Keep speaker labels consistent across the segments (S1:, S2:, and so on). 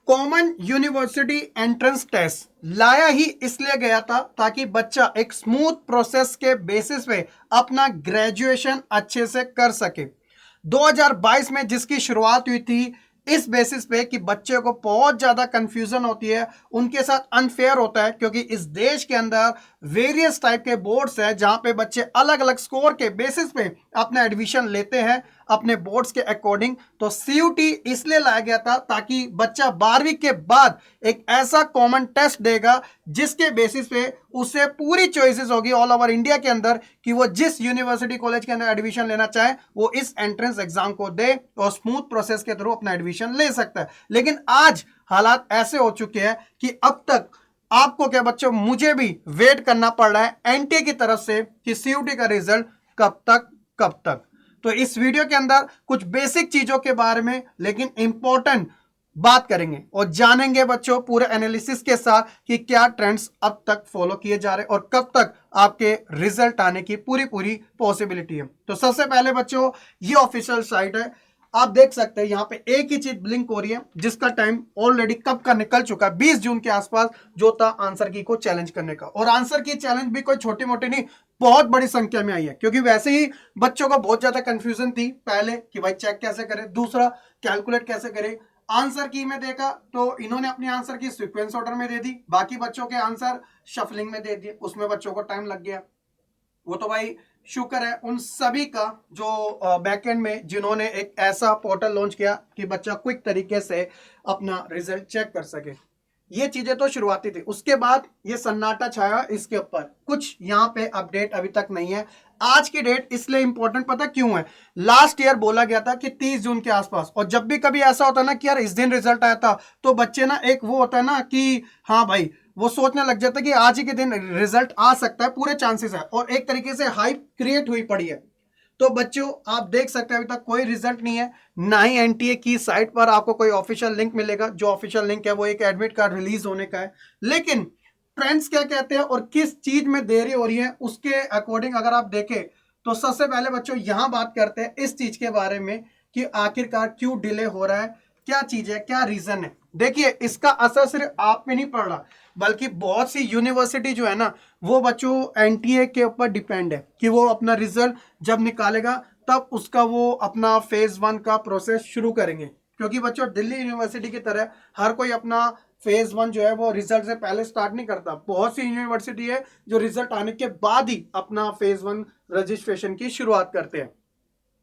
S1: Common university entrance test लाया ही इसलिए गया था ताकि बच्चा एक स्मूथ प्रोसेस के बेसिस पे अपना ग्रेजुएशन अच्छे से कर सके। 2022 में जिसकी शुरुआत हुई थी इस बेसिस पे कि बच्चे को बहुत ज्यादा कंफ्यूजन होती है, उनके साथ अनफेयर होता है, क्योंकि इस देश के अंदर वेरियस टाइप के बोर्ड्स हैं जहां पे बच्चे अलग अलग स्कोर के बेसिस पे अपना एडमिशन लेते हैं अपने बोर्ड्स के अकॉर्डिंग। तो सीयूटी इसलिए लाया गया था ताकि बच्चा 12वीं के बाद एक ऐसा कॉमन टेस्ट देगा जिसके बेसिस पे उसे पूरी चॉइसेस होगी ऑल ओवर इंडिया के अंदर कि वो जिस यूनिवर्सिटी कॉलेज के अंदर एडमिशन लेना चाहे वो इस एंट्रेंस एग्जाम को दे और स्मूथ प्रोसेस के थ्रू अपना एडमिशन ले सकता है। लेकिन आज हालात ऐसे हो चुके हैं कि अब तक आपको क्या बच्चों, मुझे भी वेट करना पड़ रहा है एनटीए की तरफ से कि सीयूटी का रिजल्ट कब तक। तो इस वीडियो के अंदर कुछ बेसिक चीजों के बारे में लेकिन इंपॉर्टेंट बात करेंगे और जानेंगे बच्चों पूरे एनालिसिस के साथ कि क्या ट्रेंड्स अब तक फॉलो किए जा रहे हैं और कब तक आपके रिजल्ट आने की पूरी पॉसिबिलिटी है। तो सबसे पहले बच्चों ये ऑफिशियल साइट है, आप देख सकते हैं यहाँ पे एक ही चीज ब्लिंक हो रही है जिसका टाइम ऑलरेडी कब का निकल चुका है, 20 जून के आसपास, जो था आंसर की को चैलेंज करने का। और आंसर की चैलेंज भी कोई छोटी मोटी नहीं, बहुत बड़ी संख्या में आई है, क्योंकि वैसे ही बच्चों को बहुत ज्यादा कंफ्यूजन थी पहले कि भाई चेक कैसे करें, दूसरा कैलकुलेट कैसे करें। आंसर की में देखा तो इन्होंने अपनी आंसर की सीक्वेंस ऑर्डर में दे दी, बाकी बच्चों के आंसर शफलिंग में दे दिए, उसमें बच्चों को टाइम लग गया। वो तो भाई शुक्र है उन सभी का जो बैकएंड में जिन्होंने एक ऐसा पोर्टल लॉन्च किया कि बच्चा क्विक तरीके से अपना रिजल्ट चेक कर सके। ये चीजें तो शुरुआती थी, उसके बाद ये सन्नाटा छाया इसके ऊपर, कुछ यहाँ पे अपडेट अभी तक नहीं है। आज की डेट इसलिए इंपॉर्टेंट पता क्यों है, लास्ट ईयर बोला गया था कि 30 जून के आसपास, और जब भी कभी ऐसा होता है ना कि यार इस दिन रिजल्ट आया था तो बच्चे ना एक वो होता है ना कि हाँ भाई वो सोचने लग जाता है कि आज ही के दिन रिजल्ट आ सकता है, पूरे चांसेस है, और एक तरीके से हाइप क्रिएट हुई पड़ी है। तो बच्चों आप देख सकते हैं अभी तक कोई रिजल्ट नहीं है, ना ही एनटीए की साइट पर आपको कोई ऑफिशियल लिंक मिलेगा। जो ऑफिशियल लिंक है वो एक एडमिट कार्ड रिलीज होने का है, लेकिन ट्रेंड्स क्या कहते हैं और किस चीज में देरी हो रही है उसके अकॉर्डिंग अगर आप देखें तो सबसे पहले बच्चों यहां बात करते हैं इस चीज के बारे में कि आखिरकार क्यों डिले हो रहा है, क्या चीज है, क्या रीजन है। देखिए इसका असर सिर्फ आप पे नहीं पड़ रहा, बल्कि बहुत सी यूनिवर्सिटी जो है ना वो बच्चों एनटीए के ऊपर डिपेंड है कि वो अपना रिजल्ट जब निकालेगा तब उसका वो अपना फेज 1 का प्रोसेस शुरू करेंगे। क्योंकि बच्चों दिल्ली यूनिवर्सिटी की तरह हर कोई अपना फेज 1 जो है वो रिजल्ट से पहले स्टार्ट नहीं करता, बहुत सी यूनिवर्सिटी है जो रिजल्ट आने के बाद ही अपना फेज 1 रजिस्ट्रेशन की शुरुआत करते हैं।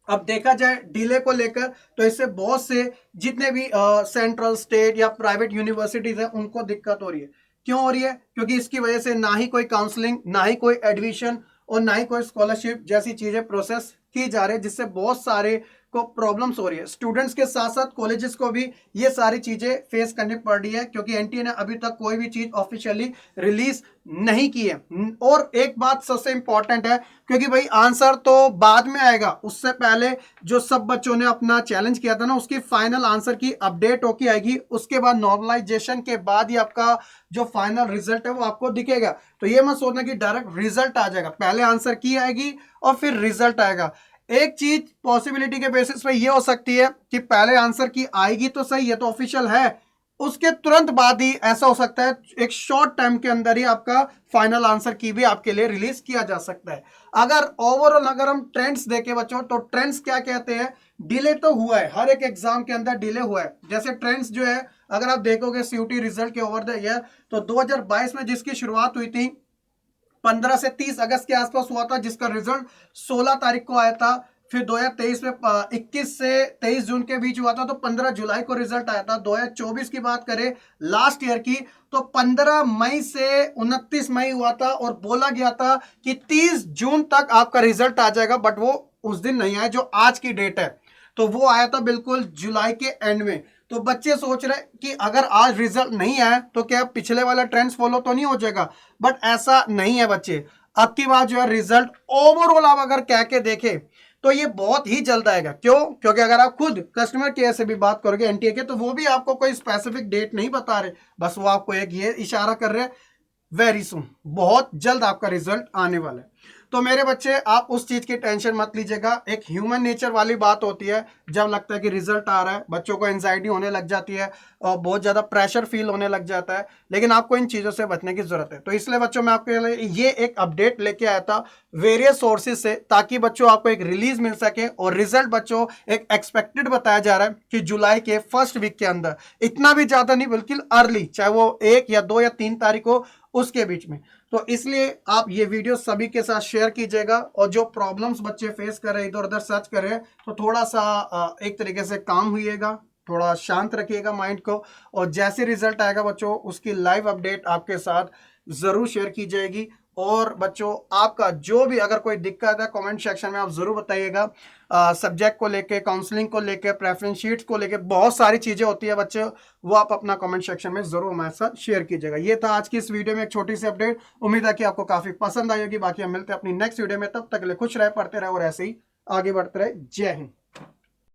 S1: अब देखा जाए डिले को लेकर तो इससे बहुत से जितने भी सेंट्रल स्टेट या प्राइवेट यूनिवर्सिटीज है उनको दिक्कत हो रही है। क्यों हो रही है? क्योंकि इसकी वजह से ना ही कोई काउंसलिंग, ना ही कोई एडमिशन और ना ही कोई स्कॉलरशिप जैसी चीजें प्रोसेस की जा रही है, जिससे बहुत सारे को प्रॉब्लम्स हो रही है। स्टूडेंट्स के साथ साथ कॉलेजेस को भी ये सारी चीजें फेस करनी पड़ रही है, क्योंकि एनटीए ने अभी तक कोई भी चीज ऑफिशियली रिलीज नहीं की है। और एक बात सबसे इंपॉर्टेंट है, क्योंकि भाई आंसर तो बाद में आएगा, उससे पहले जो सब बच्चों ने अपना चैलेंज किया था ना उसकी फाइनल आंसर की अपडेट होके आएगी, उसके बाद नॉर्मलाइजेशन के बाद ही आपका जो फाइनल रिजल्ट है वो आपको दिखेगा। तो ये मत सोचना कि डायरेक्ट रिजल्ट आ जाएगा, पहले आंसर की आएगी और फिर रिजल्ट आएगा। एक चीज पॉसिबिलिटी के बेसिस पे ये हो सकती है कि पहले आंसर की आएगी तो सही, है तो ऑफिशियल है, उसके तुरंत बाद ही ऐसा हो सकता है एक शॉर्ट टाइम के अंदर ही आपका फाइनल आंसर की भी आपके लिए रिलीज किया जा सकता है। अगर ओवरऑल अगर हम ट्रेंड्स देखें बच्चों तो ट्रेंड्स क्या कहते हैं, डिले तो हुआ है, हर एक एग्जाम के अंदर डिले हुआ है। जैसे ट्रेंड्स जो है अगर आप देखोगे सीयूटी रिजल्ट के ओवर द ईयर तो 2022 में जिसकी शुरुआत हुई थी 15 से 30 अगस्त के आसपास हुआ था, जिसका रिजल्ट 16 तारीख को आया था। फिर 2023 में 21 से 23 जून के बीच हुआ था तो 15 जुलाई को रिजल्ट आया था। 2024 की बात करें लास्ट ईयर की तो 15 मई से 29 मई हुआ था और बोला गया था कि 30 जून तक आपका रिजल्ट आ जाएगा, बट वो उस दिन नहीं आया जो आज की डेट है, तो वो आया था बिल्कुल जुलाई के एंड में। तो बच्चे सोच रहे कि अगर आज रिजल्ट नहीं आया तो क्या पिछले वाला ट्रेंड्स फॉलो तो नहीं हो जाएगा, बट ऐसा नहीं है बच्चे। अब की बात जो है रिजल्ट ओवरऑल आप अगर कह के देखें तो ये बहुत ही जल्द आएगा। क्यों? क्योंकि अगर आप खुद कस्टमर केयर से भी बात करोगे एनटीए के तो वो भी आपको कोई स्पेसिफिक डेट नहीं बता रहे, बस वो आपको एक ये इशारा कर रहे हैं वेरी सुन, बहुत जल्द आपका रिजल्ट आने वाला है। तो मेरे बच्चे आप उस चीज की टेंशन मत लीजिएगा। एक ह्यूमन नेचर वाली बात होती है, जब लगता है कि रिजल्ट आ रहा है बच्चों को एंजाइटी होने लग जाती है और बहुत ज्यादा प्रेशर फील होने लग जाता है, लेकिन आपको इन चीजों से बचने की जरूरत है। तो इसलिए बच्चों मैं आपके लिए ये एक अपडेट लेके आया था वेरियस सोर्सेज से, ताकि बच्चों आपको एक रिलीज मिल सके और रिजल्ट बच्चों एक एक्सपेक्टेड बताया जा रहा है कि जुलाई के फर्स्ट वीक के अंदर, इतना भी ज्यादा नहीं बिल्कुल अर्ली, चाहे वो 1 या 2 या 3 तारीख हो उसके बीच में। तो इसलिए आप ये वीडियो सभी के साथ शेयर कीजिएगा, और जो प्रॉब्लम्स बच्चे फेस कर रहे हैं, इधर उधर सर्च कर रहे हैं, तो थोड़ा सा एक तरीके से काम हुईएगा, थोड़ा शांत रखिएगा माइंड को, और जैसे रिजल्ट आएगा बच्चों उसकी लाइव अपडेट आपके साथ जरूर शेयर की जाएगी। और बच्चों आपका जो भी अगर कोई दिक्कत है कमेंट सेक्शन में आप जरूर बताइएगा। सब्जेक्ट को लेके, काउंसलिंग को लेके, प्रेफरेंस शीट्स को लेके बहुत सारी चीजें होती है बच्चे, वो आप अपना कमेंट सेक्शन में जरूर हमारे साथ शेयर कीजिएगा। ये था आज की इस वीडियो में एक छोटी सी अपडेट, उम्मीद है कि आपको काफी पसंद आई होगी। बाकी हम मिलते हैं अपनी नेक्स्ट वीडियो में, तब तक के लिए खुश रहे, पढ़ते रहे और ऐसे ही आगे बढ़ते रहे। जय हिंद।